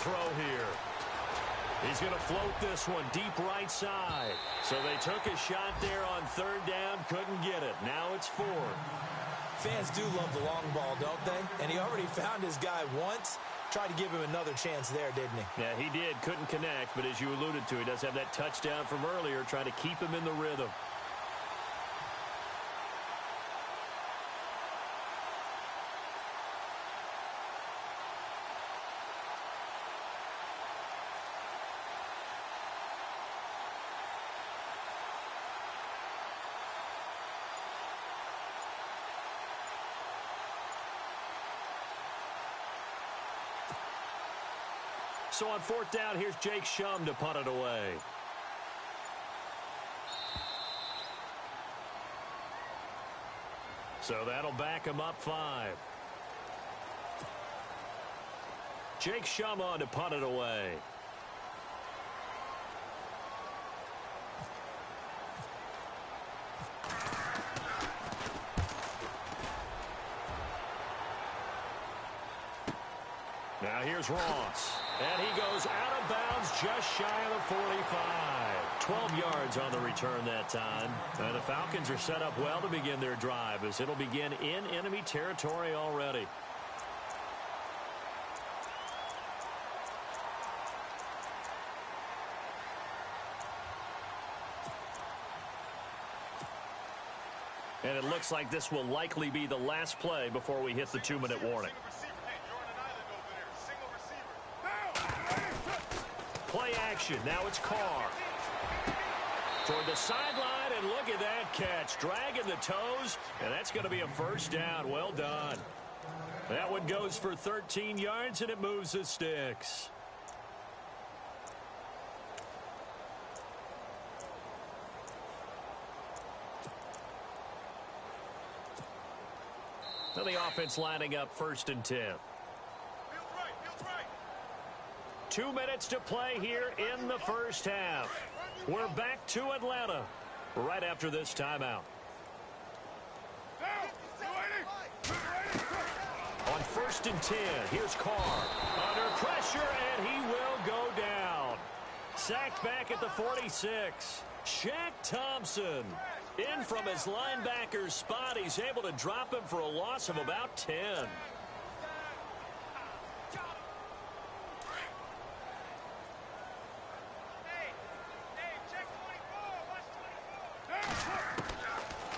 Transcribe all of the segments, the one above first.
throw here. He's going to float this one deep right side. So they took a shot there on third down, couldn't get it. Now it's fourth. Fans do love the long ball, don't they? And he already found his guy once. Tried to give him another chance there, didn't he? Yeah, he did. Couldn't connect, but as you alluded to, he does have that touchdown from earlier, trying to keep him in the rhythm. So on fourth down, here's Jake Shum to punt it away. So that'll back him up 5. Jake Shum on to punt it away. Now here's Ross. And he goes out of bounds just shy of the 45. 12 yards on the return that time. And the Falcons are set up well to begin their drive as it'll begin in enemy territory already. And it looks like this will likely be the last play before we hit the 2-minute warning. Play action. Now it's Carr. Toward the sideline, and look at that catch. Dragging the toes, and that's going to be a first down. Well done. That one goes for 13 yards, and it moves the sticks. Now the offense lining up 1st and 10. 2 minutes to play here in the first half. We're back to Atlanta right after this timeout. On 1st and 10, here's Carr. Under pressure, and he will go down. Sacked back at the 46. Shaq Thompson in from his linebacker's spot. He's able to drop him for a loss of about 10.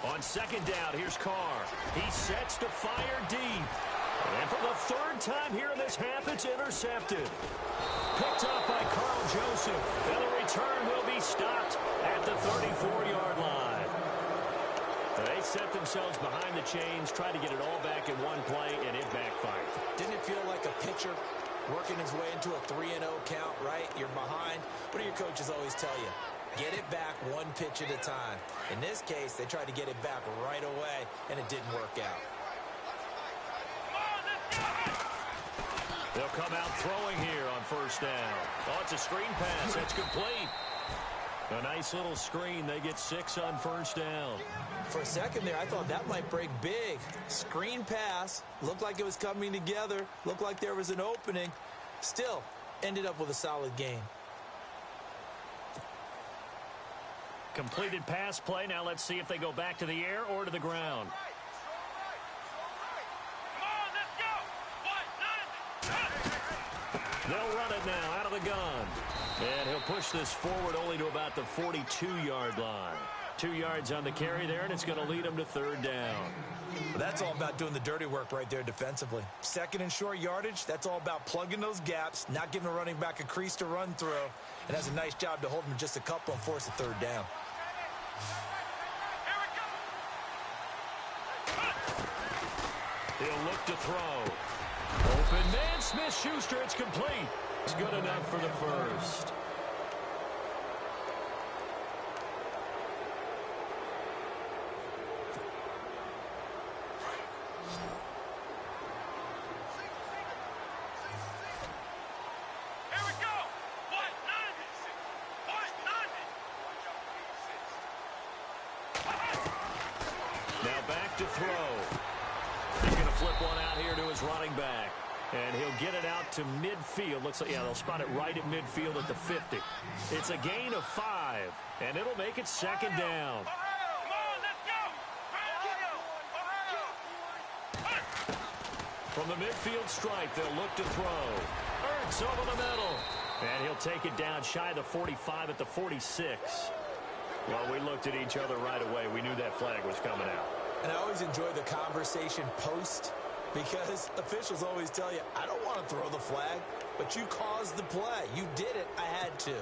On 2nd down, here's Carr. He sets to fire deep. And for the 3rd time here in this half, it's intercepted. Picked up by Carl Joseph. And the return will be stopped at the 34-yard line. They set themselves behind the chains, tried to get it all back in one play, and it backfired. Didn't it feel like a pitcher working his way into a 3-0 count, right? You're behind. What do your coaches always tell you? Get it back one pitch at a time. In this case, they tried to get it back right away, and it didn't work out. They'll come out throwing here on 1st down. Oh, it's a screen pass. That's complete. A nice little screen. They get 6 on 1st down. For a second there, I thought that might break big. Screen pass. Looked like it was coming together. Looked like there was an opening. Still, ended up with a solid game. Completed pass play. Now let's see if they go back to the air or to the ground. They'll run it now out of the gun. And he'll push this forward only to about the 42-yard line. 2 yards on the carry there, and it's going to lead them to 3rd down. Well, that's all about doing the dirty work right there defensively. 2nd and short yardage, that's all about plugging those gaps, not giving a running back a crease to run through, and has a nice job to hold him just a couple and force a 3rd down. He'll look to throw. Open man, Smith-Schuster, it's complete. It's good enough for the first. Now back to throw. He's going to flip one out here to his running back. And he'll get it out to midfield. Looks like, yeah, they'll spot it right at midfield at the 50. It's a gain of 5, and it'll make it second down. From the midfield stripe, they'll look to throw. Ertz over the middle. And he'll take it down shy of the 45 at the 46. Well, we looked at each other right away. We knew that flag was coming out. And I always enjoy the conversation post, because officials always tell you, I don't want to throw the flag, but you caused the play. You did it. I had to.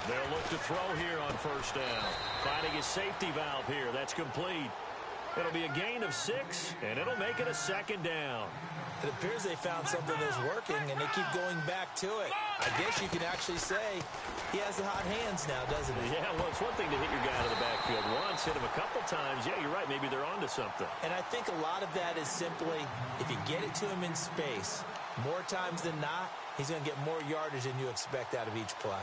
They'll look to throw here on first down. Finding his safety valve here. That's complete. It'll be a gain of 6, and it'll make it a second down. It appears they found something that's working, and they keep going back to it. I guess you can actually say he has the hot hands now, doesn't he? Yeah, well, it's one thing to hit your guy out of the backfield once, hit him a couple times. Yeah, you're right. Maybe they're onto something. And I think a lot of that is simply, if you get it to him in space, more times than not, he's going to get more yardage than you expect out of each play.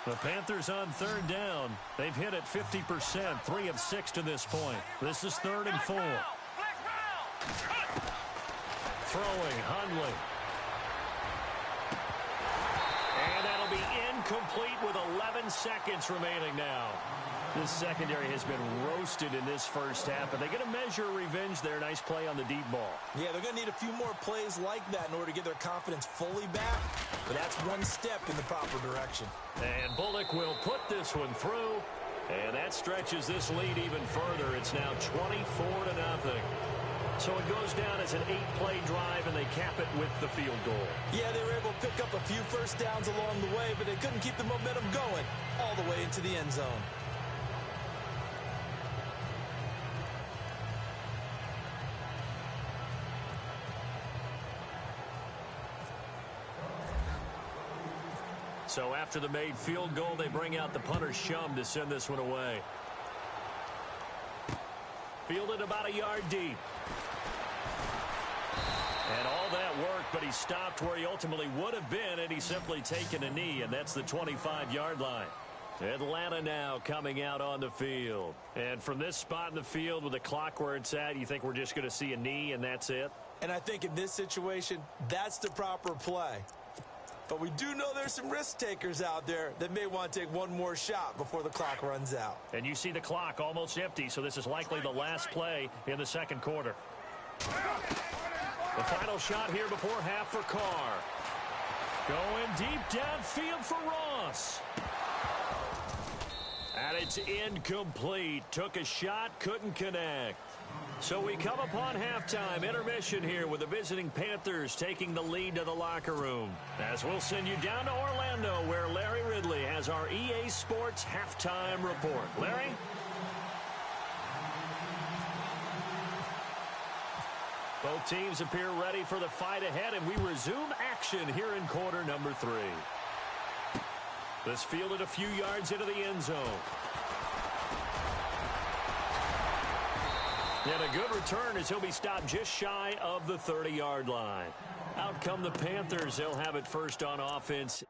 The Panthers on third down. They've hit it 50%, 3 of 6 to this point. This is 3rd and 4. Throwing, Hundley. And that'll be incomplete with 11 seconds remaining now. This secondary has been roasted in this first half, but they're going to measure revenge there. Nice play on the deep ball. Yeah, they're going to need a few more plays like that in order to get their confidence fully back, but that's one step in the proper direction. And Bullock will put this one through, and that stretches this lead even further. It's now 24-0. So it goes down as an 8-play drive, and they cap it with the field goal. Yeah, they were able to pick up a few first downs along the way, but they couldn't keep the momentum going all the way into the end zone. So after the made field goal, they bring out the punter Shum to send this one away. Fielded about a yard deep. And all that work, but he stopped where he ultimately would have been, and he's simply taken a knee, and that's the 25-yard line. Atlanta now coming out on the field. And from this spot in the field with the clock where it's at, you think we're just going to see a knee and that's it? And I think in this situation, that's the proper play. But we do know there's some risk takers out there that may want to take one more shot before the clock runs out. And you see the clock almost empty, so this is likely the last play in the second quarter. The final shot here before half for Carr. Going deep downfield for Ross. And it's incomplete. Took a shot, couldn't connect. So we come upon halftime intermission here with the visiting Panthers taking the lead to the locker room. As we'll send you down to Orlando where Larry Ridley has our EA Sports halftime report. Larry? Both teams appear ready for the fight ahead, and we resume action here in quarter number 3. This fielded a few yards into the end zone. And a good return as he'll be stopped just shy of the 30-yard line. Out come the Panthers. They'll have it first on offense.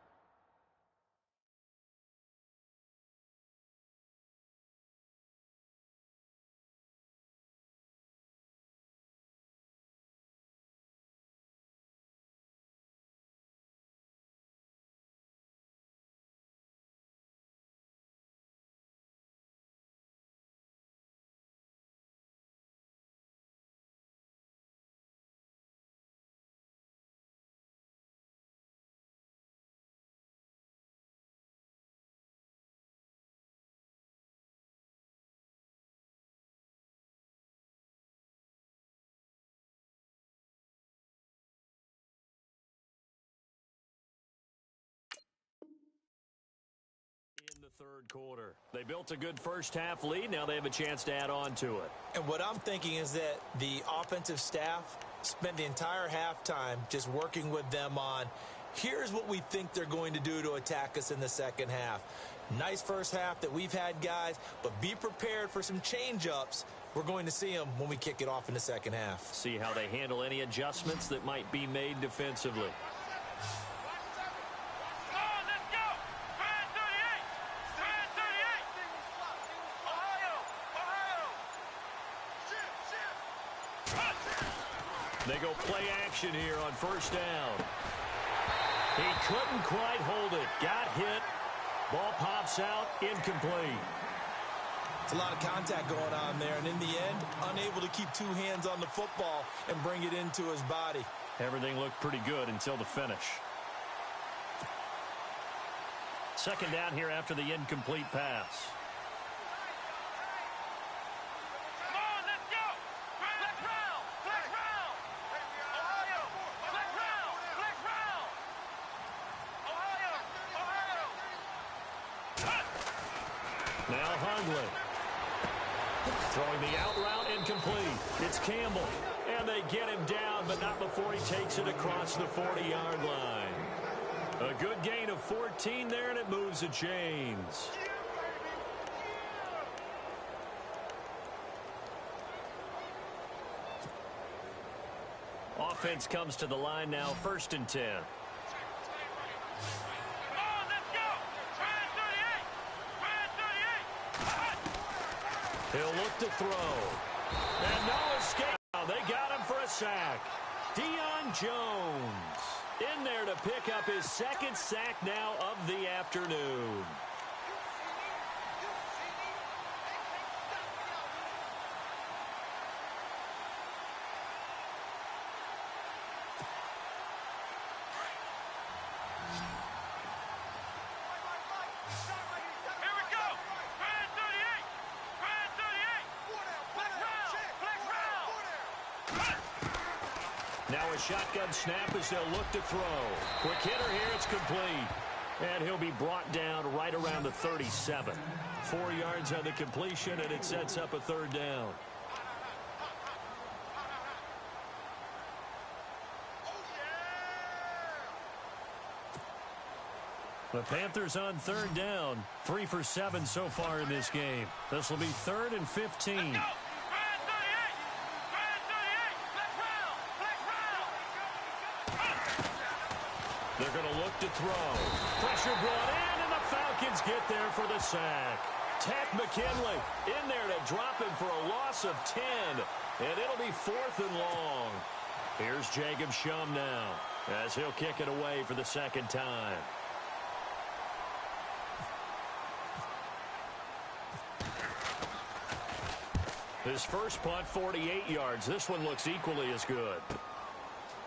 In the third quarter. They built a good first half lead. Now they have a chance to add on to it. And what I'm thinking is that the offensive staff spent the entire halftime just working with them on Here's what we think they're going to do to attack us in the second half. Nice first half that we've had, guys, but be prepared for some change-ups. We're going to see them when we kick it off in the second half. See how they handle any adjustments that might be made defensively. They go play action here on first down. He couldn't quite hold it. Got hit. Ball pops out. Incomplete. It's a lot of contact going on there, and in the end, unable to keep two hands on the football and bring it into his body. Everything looked pretty good until the finish. Second down here after the incomplete pass. Now Hundley. Throwing the out route incomplete. It's Campbell. And they get him down, but not before he takes it across the 40-yard line. A good gain of 14 there, and it moves the chains. Offense comes to the line now, 1st and 10. He'll look to throw. And no escape. They got him for a sack. Deion Jones in there to pick up his second sack now of the afternoon. Now a shotgun snap as they'll look to throw. Quick hitter here, it's complete. And he'll be brought down right around the 37. 4 yards on the completion, and it sets up a third down. The Panthers on third down. 3 for 7 so far in this game. This will be 3rd and 15. They're going to look to throw. Pressure brought in, and the Falcons get there for the sack. Tack McKinley in there to drop him for a loss of 10. And it'll be 4th and long. Here's Jacob Shum now as he'll kick it away for the second time. His first punt, 48 yards. This one looks equally as good.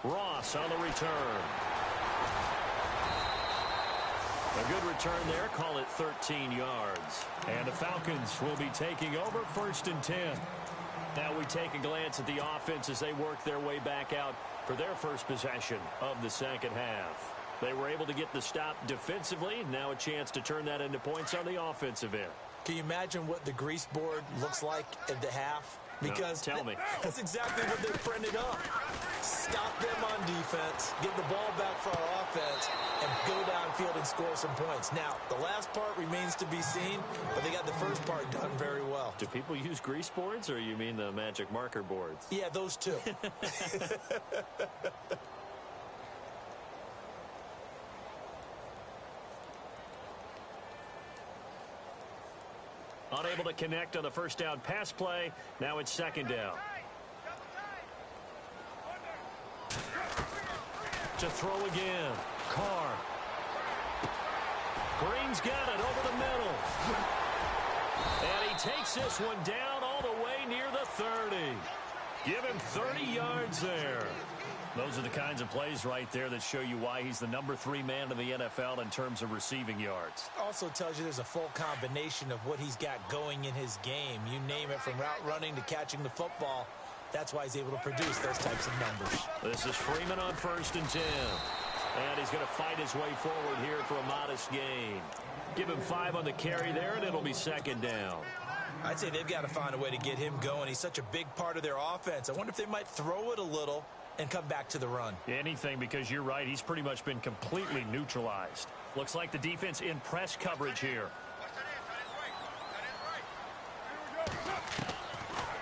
Ross on the return. A good return there. Call it 13 yards. And the Falcons will be taking over 1st and 10. Now we take a glance at the offense as they work their way back out for their first possession of the second half. They were able to get the stop defensively. Now a chance to turn that into points on the offensive end. Can you imagine what the grease board looks like at the half? Because no, tell me. That's exactly what they printed up. Stop them on defense, get the ball back for our offense, and go downfield and score some points. Now, the last part remains to be seen, but they got the first part done very well. Do people use grease boards, or you mean the magic marker boards? Yeah, those two. Unable to connect on the first down pass play. Now it's second down. To throw again. Carr. Green's got it over the middle. And he takes this one down all the way near the 30. Give him 30 yards there. Those are the kinds of plays right there that show you why he's the number 3 man in the NFL in terms of receiving yards. Also tells you there's a full combination of what he's got going in his game. You name it, from route running to catching the football. That's why he's able to produce those types of numbers. This is Freeman on 1st and 10. And he's going to fight his way forward here for a modest gain. Give him 5 on the carry there, and it'll be second down. I'd say they've got to find a way to get him going. He's such a big part of their offense. I wonder if they might throw it a little and come back to the run. Anything, because you're right. He's pretty much been completely neutralized. Looks like the defense in press coverage here.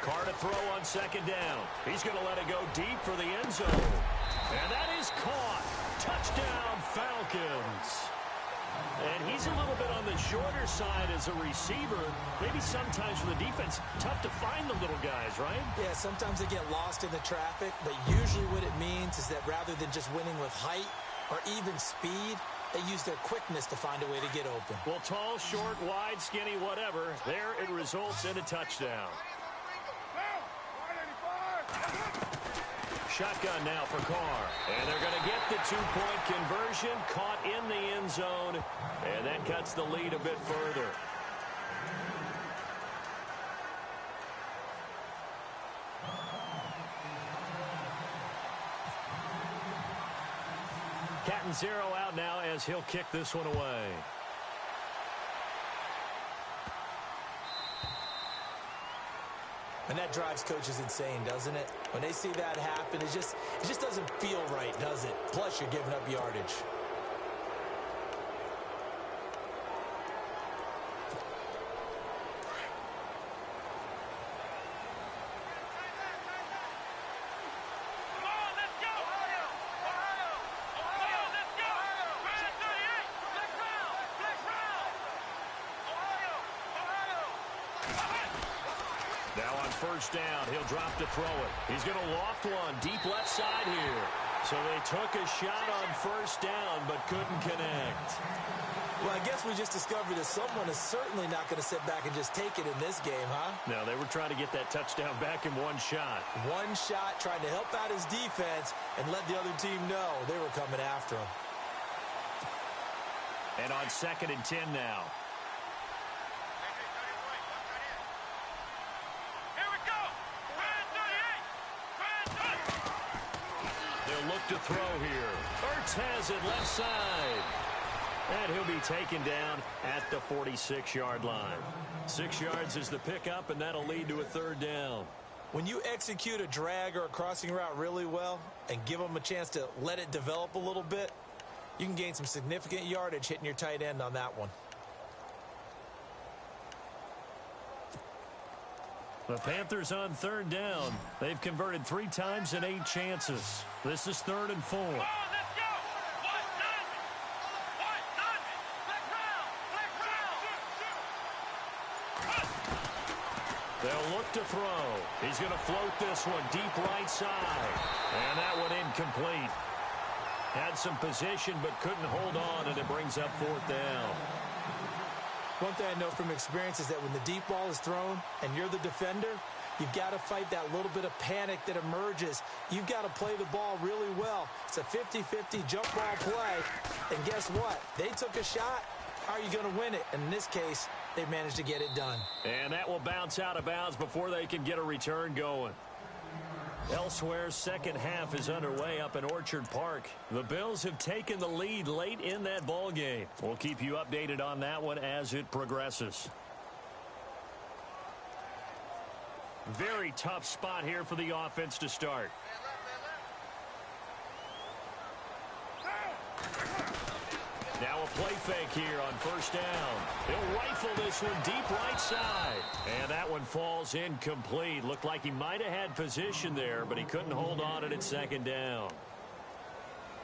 Carr to throw on second down. He's going to let it go deep for the end zone. And that is caught. Touchdown, Falcons. And he's a little bit on the shorter side as a receiver. Maybe sometimes for the defense, tough to find the little guys, right? Yeah, sometimes they get lost in the traffic, but usually what it means is that rather than just winning with height or even speed, they use their quickness to find a way to get open. Well, tall, short, wide, skinny, whatever, there it results in a touchdown. Shotgun now for Carr. And they're going to get the two-point conversion, caught in the end zone, and that cuts the lead a bit further. Cat and zero out now as he'll kick this one away. And that drives coaches insane, doesn't it? When they see that happen, it just doesn't feel right, does it? Plus, you're giving up yardage. Now on first down, he'll drop to throw it. He's going to loft one deep left side here. So they took a shot on first down, but couldn't connect. Well, I guess we just discovered that someone is certainly not going to sit back and just take it in this game, huh? No, they were trying to get that touchdown back in one shot. One shot, trying to help out his defense and let the other team know they were coming after him. And on 2nd and 10 now. Look to throw here. Ertz has it left side. And he'll be taken down at the 46-yard line. 6 yards is the pickup, and that'll lead to a third down. When you execute a drag or a crossing route really well and give them a chance to let it develop a little bit, you can gain some significant yardage hitting your tight end on that one. The Panthers on third down. They've converted 3 times in 8 chances. This is 3rd and 4. They'll look to throw. He's going to float this one deep right side. And that one incomplete. Had some position but couldn't hold on, and it brings up 4th down. One thing I know from experience is that when the deep ball is thrown and you're the defender, you've got to fight that little bit of panic that emerges. You've got to play the ball really well. It's a 50-50 jump ball play. And guess what? They took a shot. How are you going to win it? And in this case, they managed to get it done. And that will bounce out of bounds before they can get a return going. Elsewhere, second half is underway up in Orchard Park. The Bills have taken the lead late in that ball game. We'll keep you updated on that one as it progresses. Very tough spot here for the offense to start. Now a play fake here on first down. He'll rifle this one deep right side. And that one falls incomplete. Looked like he might have had position there, but he couldn't hold on at 2nd down.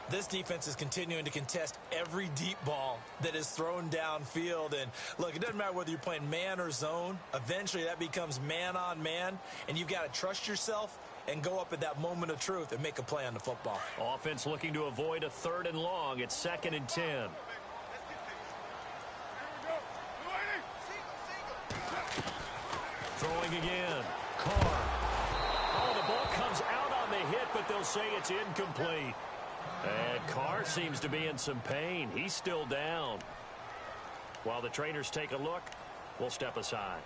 This defense is continuing to contest every deep ball that is thrown downfield. And look, it doesn't matter whether you're playing man or zone. Eventually that becomes man on man, and you've got to trust yourself and go up at that moment of truth and make a play on the football. Offense looking to avoid a 3rd and long. It's 2nd and 10. Throwing again. Carr. Oh, the ball comes out on the hit, but they'll say it's incomplete. And Carr seems to be in some pain. He's still down. While the trainers take a look, we'll step aside.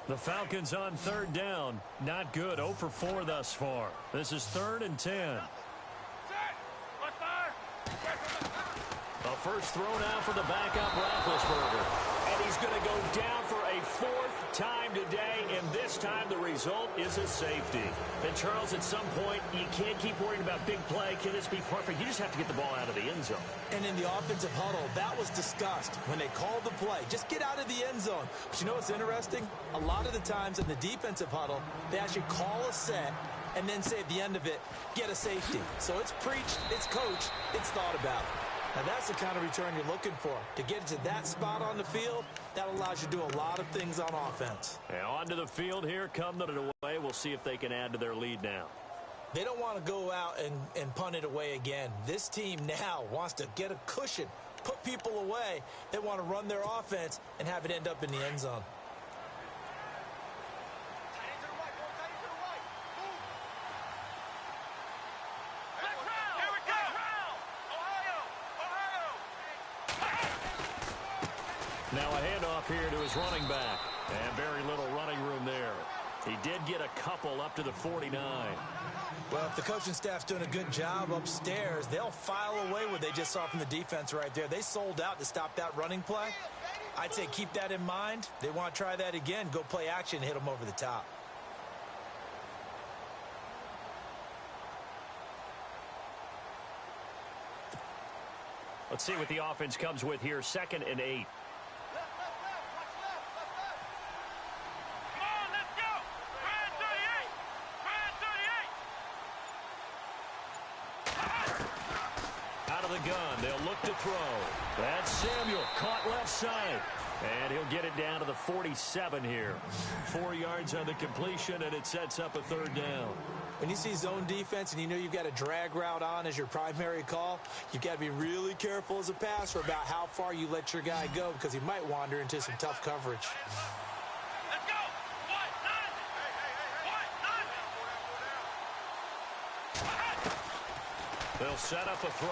The Falcons on 3rd down. Not good. 0 for 4 thus far. This is 3rd and 10. A first throw now for the backup Roethlisberger. He's going to go down for a fourth time today, and this time the result is a safety. And, Charles, at some point, you can't keep worrying about big play. Can this be perfect? You just have to get the ball out of the end zone. And in the offensive huddle, that was discussed when they called the play. Just get out of the end zone. But you know what's interesting? A lot of the times in the defensive huddle, they actually call a set and then say at the end of it, get a safety. So it's preached, it's coached, it's thought about. Now, that's the kind of return you're looking for. To get to that spot on the field, that allows you to do a lot of things on offense. And onto the field here, come it away. We'll see if they can add to their lead now. They don't want to go out and punt it away again. This team now wants to get a cushion, put people away. They want to run their offense and have it end up in the end zone. Now a handoff here to his running back. And very little running room there. He did get a couple up to the 49. Well, if the coaching staff's doing a good job upstairs, they'll file away what they just saw from the defense right there. They sold out to stop that running play. I'd say keep that in mind. They want to try that again. Go play action, hit them over the top. Let's see what the offense comes with here. 2nd and 8. Gun. They'll look to throw. That's Samuel caught left side. And he'll get it down to the 47 here. 4 yards on the completion, and it sets up a 3rd down. When you see zone defense and you know you've got a drag route on as your primary call, you've got to be really careful as a passer about how far you let your guy go because he might wander into some tough coverage. Let's go. They'll set up a throw.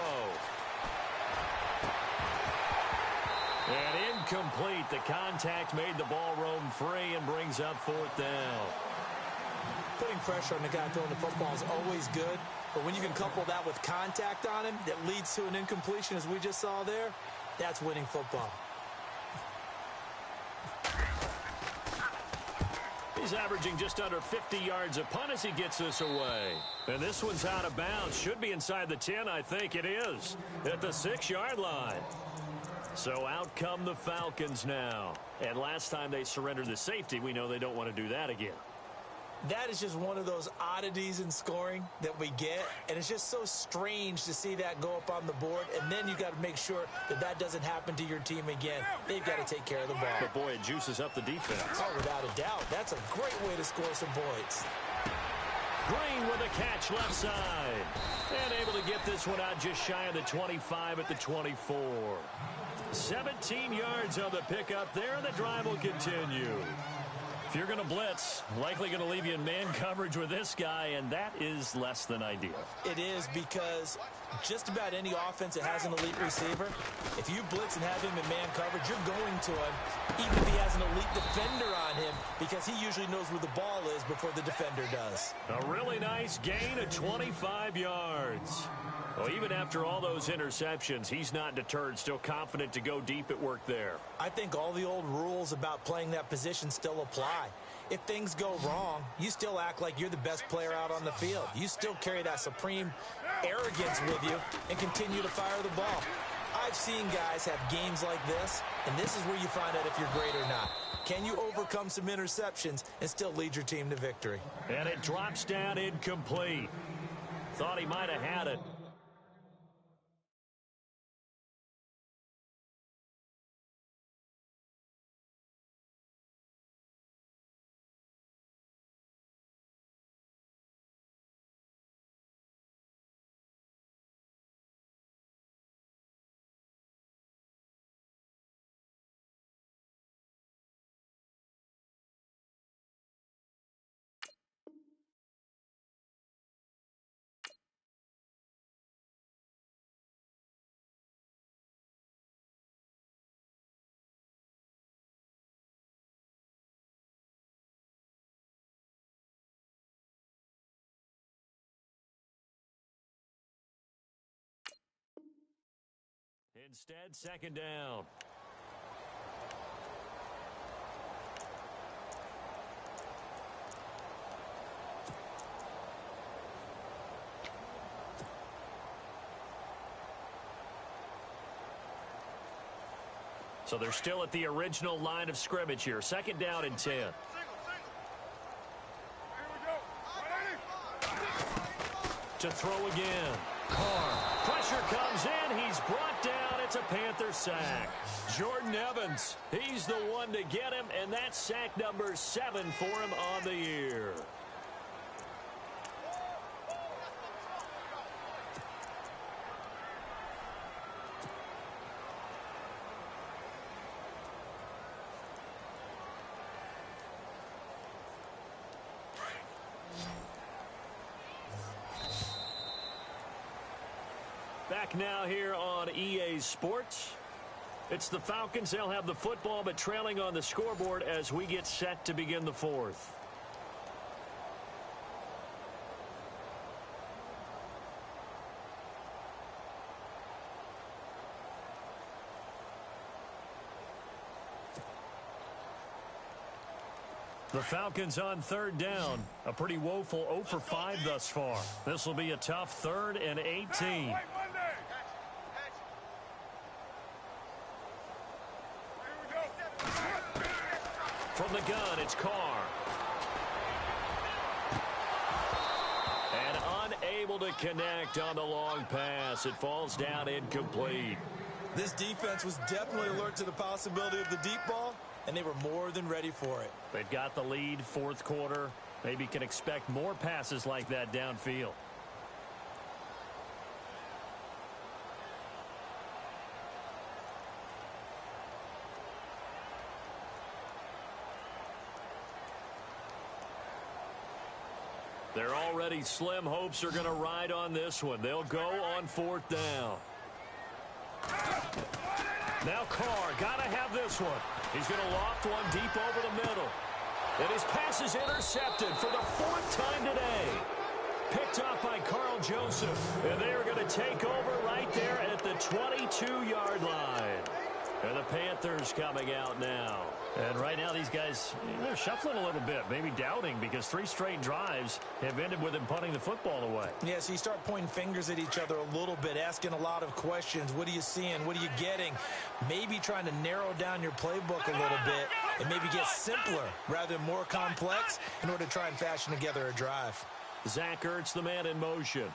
And incomplete. The contact made the ball roam free and brings up 4th down. Putting pressure on the guy throwing the football is always good, but when you can couple that with contact on him that leads to an incompletion as we just saw there, that's winning football. He's averaging just under 50 yards a punt as he gets this away. And this one's out of bounds. Should be inside the 10, I think it is, at the 6-yard line. So out come the Falcons now. And last time they surrendered the safety, we know they don't want to do that again. That is just one of those oddities in scoring that we get, and it's just so strange to see that go up on the board, and then you got to make sure that that doesn't happen to your team again. They've got to take care of the ball. But, boy, it juices up the defense. Oh, without a doubt. That's a great way to score some points. Green with a catch left side. And able to get this one out just shy of the 25 at the 24. 17 yards on the pickup there, and the drive will continue. If you're going to blitz, likely going to leave you in man coverage with this guy, and that is less than ideal. It is because just about any offense that has an elite receiver, if you blitz and have him in man coverage, you're going to him, even if he has an elite defender on him, because he usually knows where the ball is before the defender does. A really nice gain of 25 yards. Well, even after all those interceptions, he's not deterred, still confident to go deep at work there. I think all the old rules about playing that position still apply. If things go wrong, you still act like you're the best player out on the field. You still carry that supreme arrogance with you and continue to fire the ball. I've seen guys have games like this, and this is where you find out if you're great or not. Can you overcome some interceptions and still lead your team to victory? And it drops down incomplete. Thought he might have had it. Instead, 2nd down. So they're still at the original line of scrimmage here. Second down and 10. To throw again. Carr. Pressure comes in. He's brought down. It's a Panther sack. Jordan Evans, he's the one to get him, and that's sack number 7 for him on the year. Back now here on EA Sports. It's the Falcons. They'll have the football, but trailing on the scoreboard as we get set to begin the fourth. The Falcons on third down. A pretty woeful 0 for 5 thus far. This will be a tough 3rd and 18. From the gun, it's Carr. And unable to connect on the long pass. It falls down incomplete. This defense was definitely alert to the possibility of the deep ball, and they were more than ready for it. They've got the lead, fourth quarter. Maybe can expect more passes like that downfield. They're already slim. Hopes are going to ride on this one. They'll go on 4th down. Now Carr, got to have this one. He's going to loft one deep over the middle. And his pass is intercepted for the 4th time today. Picked up by Carl Joseph. And they are going to take over right there at the 22-yard line. And the Panthers coming out now. And right now these guys, they're shuffling a little bit, maybe doubting, because 3 straight drives have ended with them punting the football away. Yeah, so you start pointing fingers at each other a little bit, asking a lot of questions. What are you seeing? What are you getting? Maybe trying to narrow down your playbook a little bit and maybe get simpler rather than more complex in order to try and fashion together a drive. Zach Ertz, the man in motion.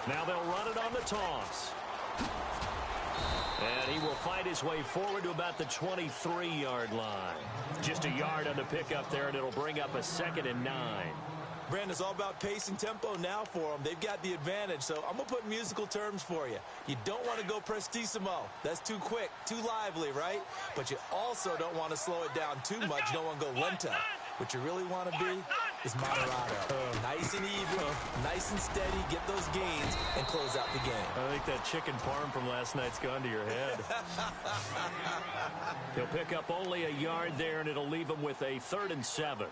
Now they'll run it on the toss. And he will fight his way forward to about the 23-yard line. Just a yard on the pickup there, and it'll bring up a 2nd and 9. Brandon, it's all about pace and tempo now for them. They've got the advantage, so I'm going to put musical terms for you. You don't want to go prestissimo. That's too quick, too lively, right? But you also don't want to slow it down too much. You don't want to go lento. What you really want to be is moderato. Nice and even, nice and steady, get those gains, and close out the game. I think that chicken parm from last night's gone to your head. He'll pick up only a yard there, and it'll leave him with a 3rd and 7.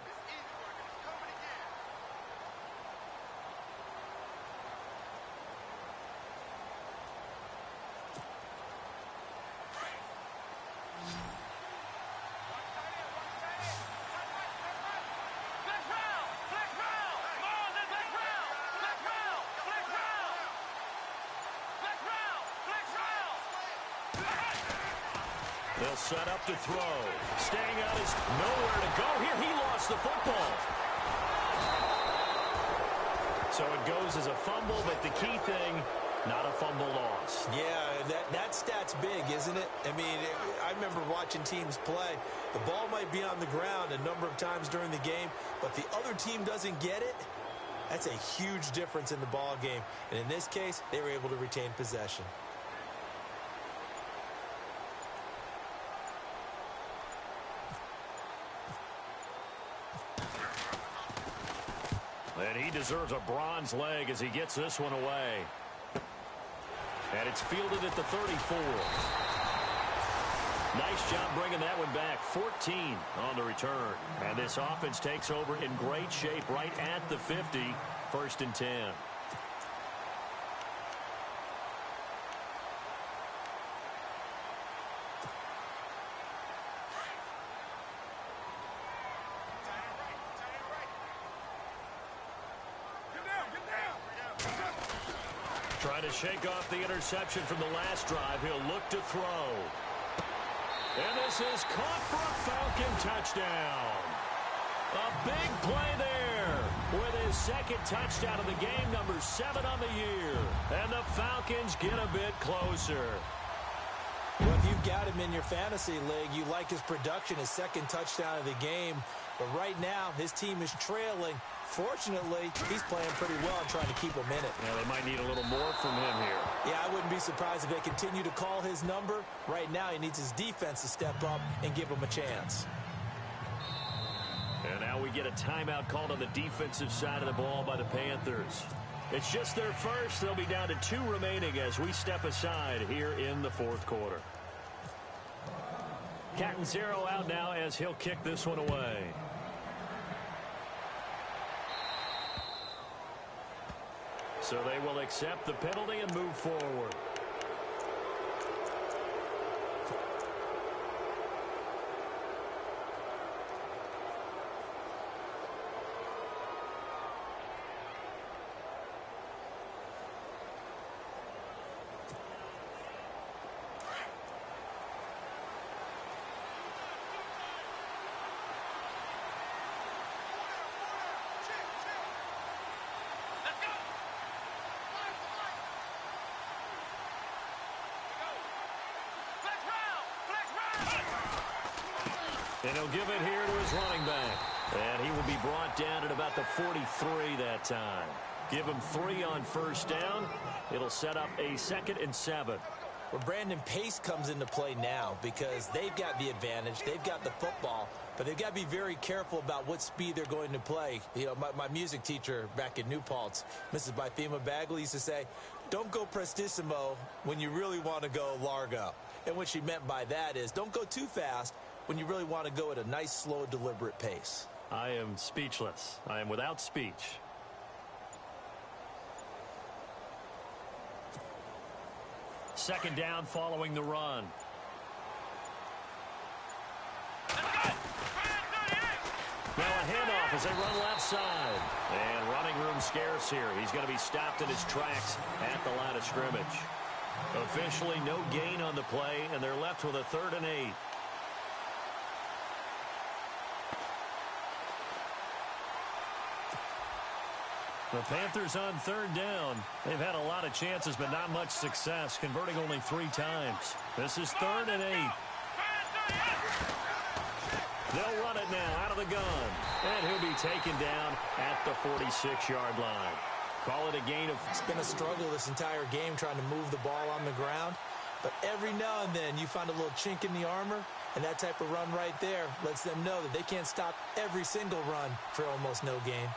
They'll set up to throw. Staying out is nowhere to go here. He lost the football. So it goes as a fumble, but the key thing, not a fumble loss. Yeah, that stat's big, isn't it? I mean, I remember watching teams play. The ball might be on the ground a number of times during the game, but the other team doesn't get it. That's a huge difference in the ball game. And in this case, they were able to retain possession. And he deserves a bronze leg as he gets this one away. And it's fielded at the 34. Nice job bringing that one back. 14 on the return. And this offense takes over in great shape right at the 50. 1st and 10. Trying to shake off the interception from the last drive. He'll look to throw. And this is caught for a Falcon touchdown. A big play there with his second touchdown of the game, number 7 on the year. And the Falcons get a bit closer. Well, if you've got him in your fantasy league, you like his production, his second touchdown of the game. But right now, his team is trailing. Fortunately, he's playing pretty well and trying to keep him in it. Yeah, they might need a little more from him here. Yeah, I wouldn't be surprised if they continue to call his number. Right now, he needs his defense to step up and give him a chance. And now we get a timeout called on the defensive side of the ball by the Panthers. It's just their first. They'll be down to 2 remaining as we step aside here in the fourth quarter. Catanzaro out now as he'll kick this one away. So they will accept the penalty and move forward. And he'll give it here to his running back. And he will be brought down at about the 43 that time. Give him 3 on first down. It'll set up a 2nd and 7. Well, Brandon, pace comes into play now because they've got the advantage. They've got the football, but they've got to be very careful about what speed they're going to play. You know, my music teacher back in New Paltz, Mrs. Bythema Bagley, used to say, don't go prestissimo when you really want to go largo. And what she meant by that is don't go too fast when you really want to go at a nice, slow, deliberate pace. I am speechless. I am without speech. Second down following the run. Now a handoff as they run left side. And running room scarce here. He's going to be stopped in his tracks at the line of scrimmage. Officially no gain on the play, and they're left with a 3rd and 8. The Panthers on 3rd down. They've had a lot of chances, but not much success, converting only 3 times. This is 3rd and 8. They'll run it now out of the gun. And he'll be taken down at the 46-yard line. Call it a gain of... It's been a struggle this entire game trying to move the ball on the ground. But every now and then you find a little chink in the armor, and that type of run right there lets them know that they can't stop every single run for almost no gain.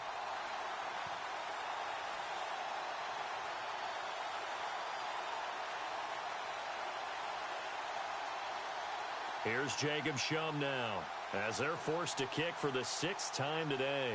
Here's Jacob Shum now as they're forced to kick for the 6th time today.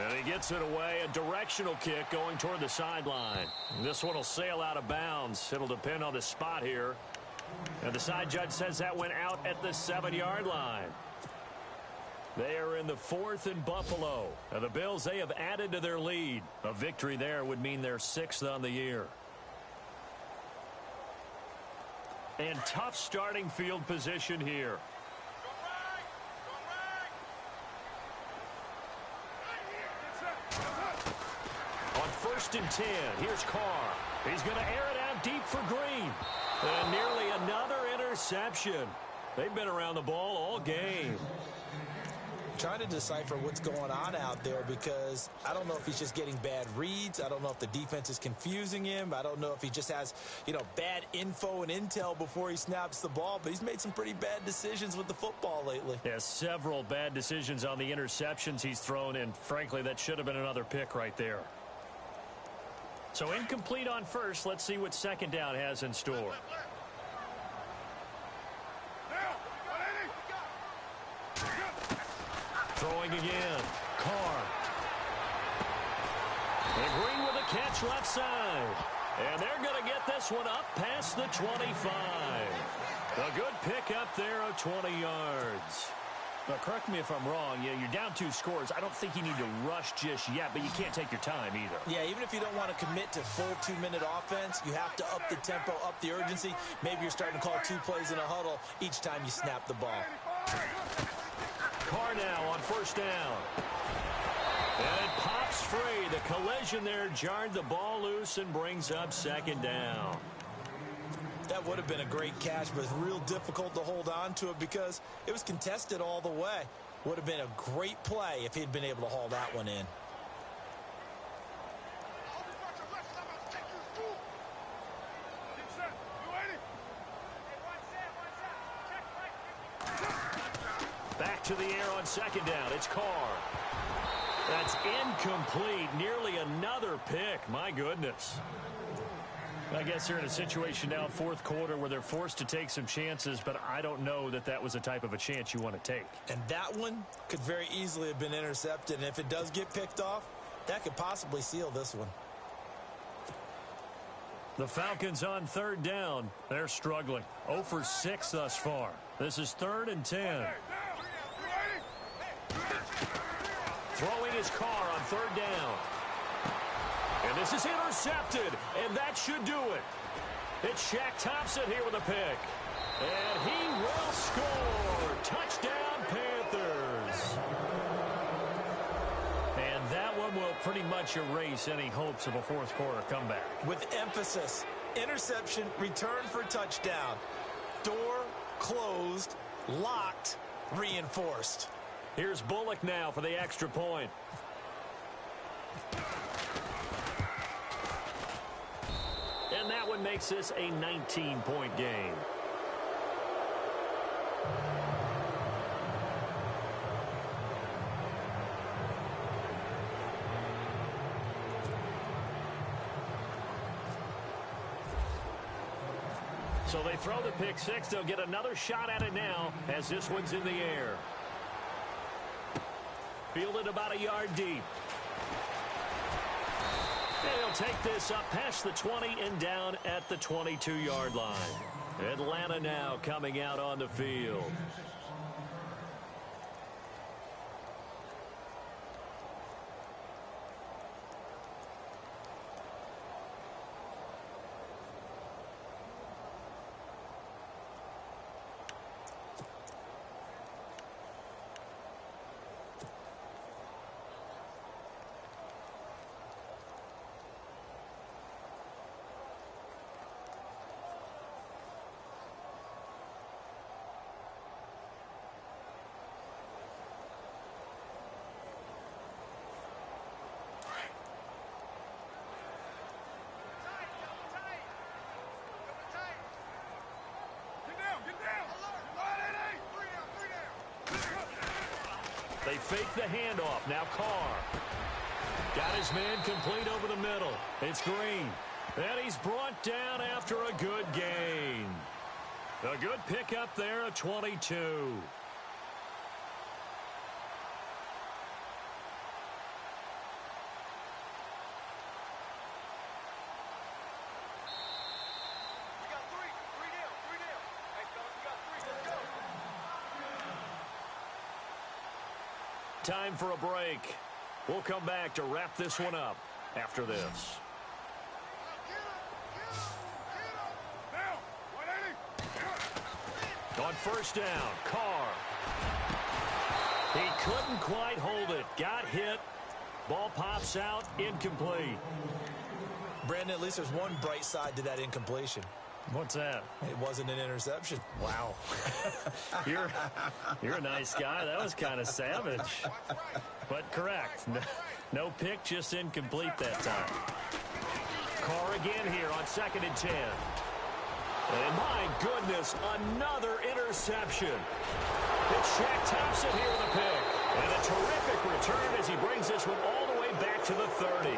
And he gets it away, a directional kick going toward the sideline. This one will sail out of bounds. It'll depend on the spot here. And the side judge says that went out at the 7-yard line. They are in the 4th and Buffalo. And the Bills, they have added to their lead. A victory there would mean they're 6th on the year. And tough starting field position here. On 1st and 10, here's Carr. He's going to air it out deep for Green. And nearly another interception. They've been around the ball all game. Trying to decipher what's going on out there because I don't know if he's just getting bad reads. I don't know if the defense is confusing him. I don't know if he just has, bad info and intel before he snaps the ball. But he's made some pretty bad decisions with the football lately. Yeah, several bad decisions on the interceptions he's thrown. And frankly, that should have been another pick right there. So incomplete on first. Let's see what 2nd down has in store. Throwing again. Carr. And Green with a catch left side. And they're going to get this one up past the 25. A good pickup there of 20 yards. Now, correct me if I'm wrong. Yeah, you're down 2 scores. I don't think you need to rush just yet, but you can't take your time either. Yeah, even if you don't want to commit to full 2-minute offense, you have to up the tempo, up the urgency. Maybe you're starting to call 2 plays in a huddle each time you snap the ball. Carr now on first down. And it pops free. The collision there jarred the ball loose and brings up second down. That would have been a great catch, but it's real difficult to hold on to it because it was contested all the way. Would have been a great play if he'd been able to haul that one in. Back to the air on second down. It's Carr. That's incomplete. Nearly another pick. My goodness. I guess they're in a situation now, fourth quarter, where they're forced to take some chances, but I don't know that that was the type of a chance you want to take. And that one could very easily have been intercepted, and if it does get picked off, that could possibly seal this one. The Falcons on third down. They're struggling. 0 for 6 thus far. This is 3rd and 10. Throwing his Carr on third down. And this is intercepted, and that should do it. It's Shaq Thompson here with a pick. And he will score. Touchdown, Panthers. And that one will pretty much erase any hopes of a fourth quarter comeback. With emphasis, interception, return for touchdown. Door closed, locked, reinforced. Here's Bullock now for the extra point. And that one makes this a 19-point game. So they throw the pick six. They'll get another shot at it now as this one's in the air. Fielded about a yard deep. They'll take this up past the 20 and down at the 22-yard line. Atlanta now coming out on the field. They fake the handoff. Now Carr. Got his man complete over the middle. It's Green. And he's brought down after a good gain. A good pickup there at 22. Time for a break. We'll come back to wrap this one up after this. On first down, Carr. He couldn't quite hold it. Got hit. Ball pops out. Incomplete. Brandon, at least there's one bright side to that incompletion. What's that? It wasn't an interception. Wow. You're a nice guy. That was kind of savage. But correct. No pick, just incomplete that time. Carr again here on 2nd and 10. And my goodness, another interception. It's Shaq Thompson here with a pick. And a terrific return as he brings this one all the way back to the 30.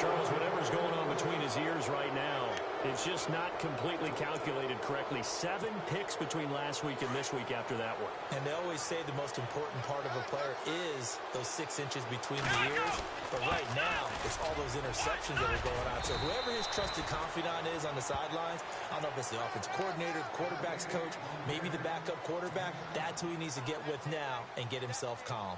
Charles, whatever's going on between his ears right now, It's just not completely calculated correctly. 7 picks between last week and this week after that one. And they always say the most important part of a player is those 6 inches between the ears. But right now, it's all those interceptions that are going on. So whoever his trusted confidant is on the sidelines, I don't know if it's the offensive coordinator, the quarterback's coach, maybe the backup quarterback, that's who he needs to get with now and get himself calm.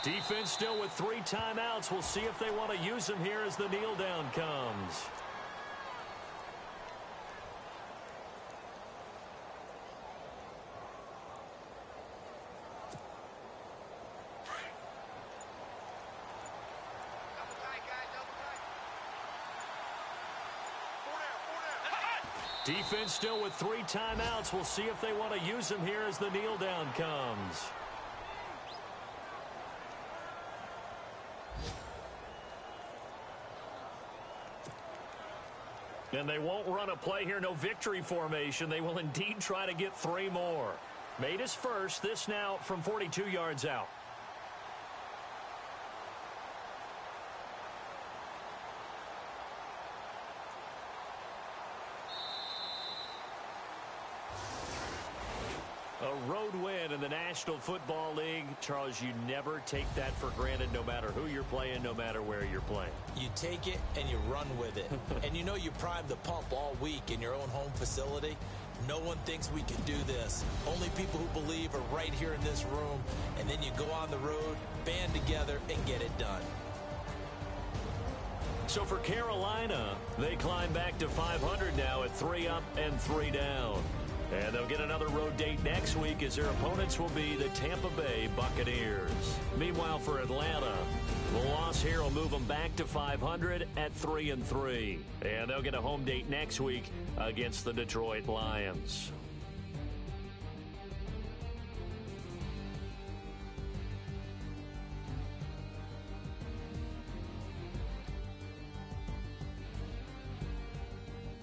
Defense still with 3 timeouts. We'll see if they want to use them here as the kneel down comes. Defense still with 3 timeouts. We'll see if they want to use them here as the kneel down comes. And they won't run a play here, no victory formation. They will indeed try to get 3 more. Made his first, this now from 42 yards out. A road win in the National Football League. Charles, you never take that for granted no matter who you're playing, no matter where you're playing. You take it and you run with it. And you know you primed the pump all week in your own home facility. No one thinks we can do this. Only people who believe are right here in this room. And then you go on the road, band together, and get it done. So for Carolina, they climb back to 500 now at 3 up and 3 down. And they'll get another road date next week as their opponents will be the Tampa Bay Buccaneers. Meanwhile, for Atlanta, the loss here will move them back to 500 at 3-3. And they'll get a home date next week against the Detroit Lions.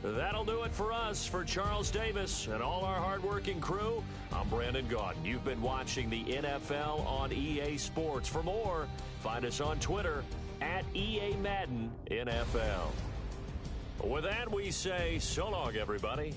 That'll do it for us. For Charles Davis and all our hardworking crew, I'm Brandon Gaudin. You've been watching the NFL on EA Sports. For more, find us on Twitter at EA Madden NFL. With that, we say so long, everybody.